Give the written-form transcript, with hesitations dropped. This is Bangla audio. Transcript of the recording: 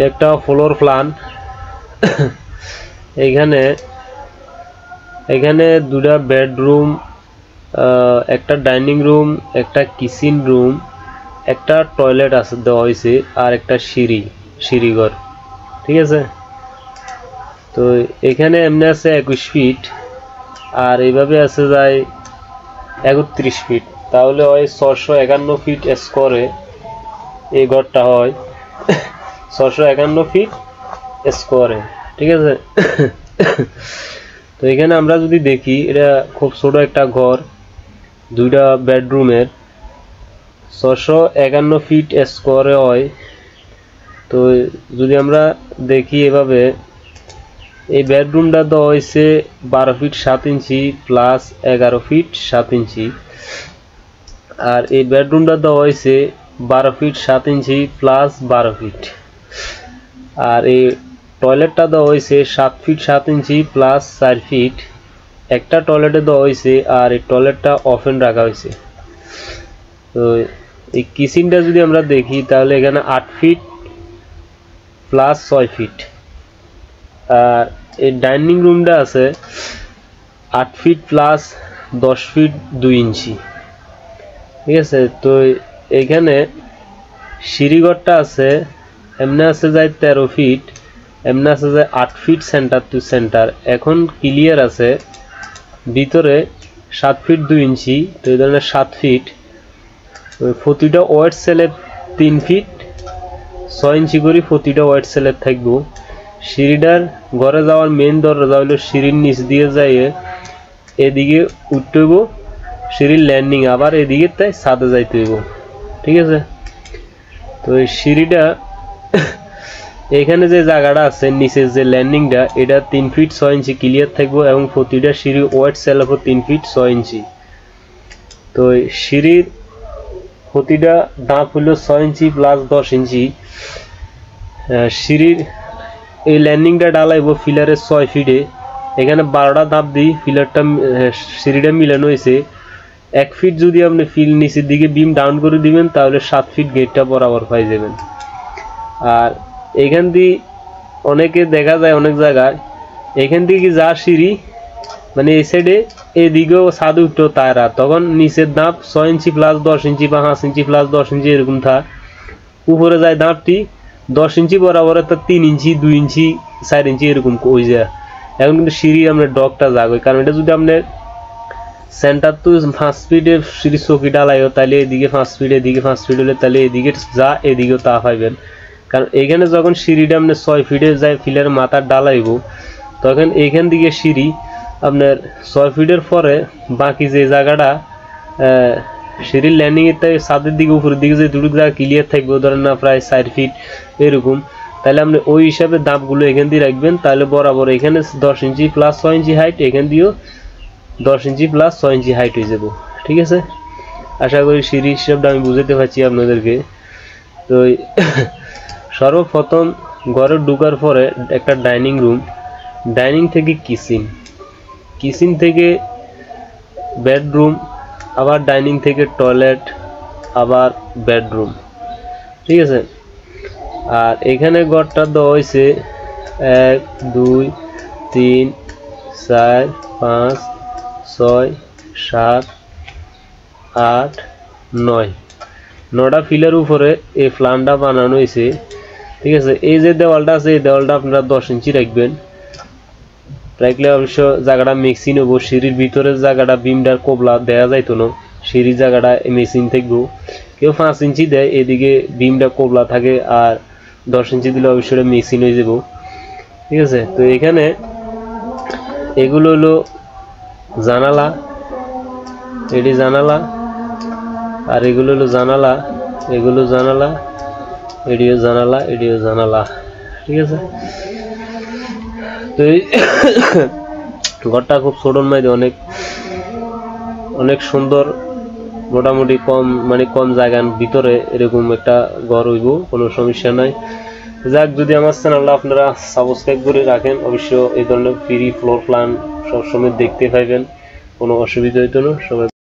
একটা ফ্লোর প্ল্যান। এখানে এখানে দুটা বেডরুম, একটা ডাইনিং রুম, একটা কিচেন রুম, একটা টয়লেট আছে দেওয়া হয়েছে, আর একটা সিঁড়িঘর। ঠিক আছে, তো এখানে এমনি আছে 21 ফিট, আর এইভাবে আছে যায় 31 ফিট, তাহলে হয় 651 ফিট স্কোয়ারে এই ঘরটা হয় 651 ফিট স্কোয়ারে। ঠিক আছে, তো এখানে আমরা যদি দেখি এটা খুব ছোট একটা ঘর, দুইটা বেডরুমের, 651 ফিট স্কোয়ারে হয়। তো যদি আমরা দেখি এভাবে, এই বেডরুমটা দেওয়া হয়েছে 12 ফিট 7 ইঞ্চি প্লাস 11 ফিট 7 ইঞ্চি, আর এই বেডরুমটা দেওয়া হয়েছে 12 ফিট 7 ইঞ্চি প্লাস 12 ফিট, আর এই টয়লেটটা দেওয়া হয়েছে 7 ফিট 7 ইঞ্চি প্লাস 4 ফিট। একটা টয়লেটে দেওয়া হয়েছে, আর এই টয়লেটটা ওপেন রাখা হয়েছে। তো এই কিচেনটা যদি আমরা দেখি তাহলে এখানে 8 ফিট প্লাস 6 ফিট, আর এই ডাইনিং রুমটা আছে 8 ফিট প্লাস 10 ফিট 2 ইঞ্চি। ঠিক আছে, তো এখানে সিঁড়িঘরটা আছে এমনি আছে যায় 13 ফিট, এমনি আছে যায় 8 ফিট সেন্টার টু সেন্টার। এখন ক্লিয়ার আছে ভিতরে 7 ফিট 2 ইঞ্চি, তো এই ধরনের 7 ফিট। প্রতিটা ওয়াইড সেলের 3 ফিট 6 ইঞ্চি করে প্রতিটা ওয়াইড সেলের থাকবো। সিঁড়িটার ঘরে যাওয়ার মেন দরজা হলো সিঁড়ির নিচ দিয়ে যায় এদিকে উঠতে হইব, সিঁড়ির ল্যান্ডিং আবার এদিকে তাই ছাদে যাইতে হইব। ঠিক আছে, তো এই সিঁড়িটা এখানে যে জায়গাটা আছে নিচের যে ল্যান্ডিংটা, এটা 3 ফিট 6 ইঞ্চি ক্লিয়ার থাকবো, এবং প্রতিটা সিঁড়ি ওয়াইড সেল হবে 3 ফিট 6 ইঞ্চি। তো সিঁড়ির প্রতিটা ধাপ হলো 6 ইঞ্চি প্লাস 10 ইঞ্চি। সিঁড়ির এই ল্যান্ডিংটা ডালাইব ফিলারের 6 ফিটে, এখানে 12টা ধাপ দিই, ফিলারটা সিঁড়িটা মিলানো হয়েছে। 1 ফিট যদি আপনি ফিল নিচের দিকে বিম ডাউন করে দিবেন তাহলে 7 ফিট গেটটা বরাবর পাই যাবেন। আর এখান দিয়ে অনেকে দেখা যায় অনেক জায়গায় এখান থেকে যা সিঁড়ি মানে এই সাইডে এদিকেও ছাদে উঠতো তারা, তখন নিচের ধাপ 6 ইঞ্চি প্লাস 10 ইঞ্চি বা 5 ইঞ্চি প্লাস 10 ইঞ্চি এরকম থাক, উপরে যায় ধাপটি 10 ইঞ্চি বরাবর, 3 ইঞ্চি 2 ইঞ্চি 4 ইঞ্চি এরকম ওই যায়। এখন কিন্তু সিঁড়ি আপনার ডকটা যাবে, কারণ এটা যদি আপনার সেন্টার তো 5 ফিটের সিঁড়ি চৌকি ডালাইও, তাহলে এদিকে 5 ফিট এদিকে 5 ফিট হলে তাহলে এদিকে যা এদিকেও তা পাইবেন। কারণ এখানে যখন সিঁড়িটা আপনার 6 ফিটে যায় ফিলের মাথার ডালাইব, তখন এইখান দিকে সিঁড়ি আপনার 6 ফিটের পরে বাকি যে জায়গাটা সিঁড়ির ল্যান্ডিং এর তাই ছাদের দিকে উপরের দিকে যে দুটো জায়গা ক্লিয়ার থাকবে, ধরেন না প্রায় 4 ফিট এরকম, তাহলে আপনি ওই হিসাবে ধাপগুলো এখান দিয়ে রাখবেন। তাহলে বরাবর এখানে 10 ইঞ্চি প্লাস 6 ইঞ্চি হাইট, এখান দিয়েও 10 ইঞ্চি প্লাস 6 ইঞ্চি হাইট হয়ে যাব। ঠিক আছে, আশা করি সিঁড়ি হিসাবটা আমি বুঝাতে পারছি আপনাদেরকে। তো সর্বপ্রথম ঘরে ঢোকার পরে একটা ডাইনিং রুম, ডাইনিং থেকে কিচেন থেকে বেডরুম, আবার ডাইনিং থেকে টয়লেট, আবার বেডরুম। ঠিক আছে, আর এখানে ঘরটা দেওয়া হয়েছে 1 2 3 4 5 6 7 8 9টা ফিলের উপরে এই প্ল্যানটা বানানো হয়েছে। ঠিক আছে, এই যে দেওয়ালটা আছে এই দেওয়ালটা আপনারা 10 ইঞ্চি রাখবেন, রাখলে অবশ্য জায়গাটা মিক্সিং হবো। সিঁড়ির ভিতরের জায়গাটা বিমটার কোবলা দেওয়া যাইতো না, সিঁড়ির জায়গাটা মেশিন থাকবো। কেউ 5 ইঞ্চি দেয়, এদিকে বিমটা কোবলা থাকে, আর 10 ইঞ্চি দিলে অবশ্যই মেশিন হয়ে যাব। ঠিক আছে, তো এখানে এগুলো হলো জানালা, এটি জানালা, আর এগুলো হলো জানালা, এগুলো জানালা, এডিও জানালা, এডিও জানালা। ঠিক আছে, তো এই ঘরটা খুব ছোটর মধ্যে অনেক অনেক সুন্দর, মোটামুটি কম জায়গার ভিতরে এরকম একটা ঘর হইব, কোনো সমস্যা নাই। যাক, যদি আমার চ্যানেলটা আপনারা সাবস্ক্রাইব করে রাখেন, অবশ্য এই ধরনের ফ্রি ফ্লোর প্ল্যান সবসময় দেখতে পাইবেন, কোনো অসুবিধা হইতো না। সবাই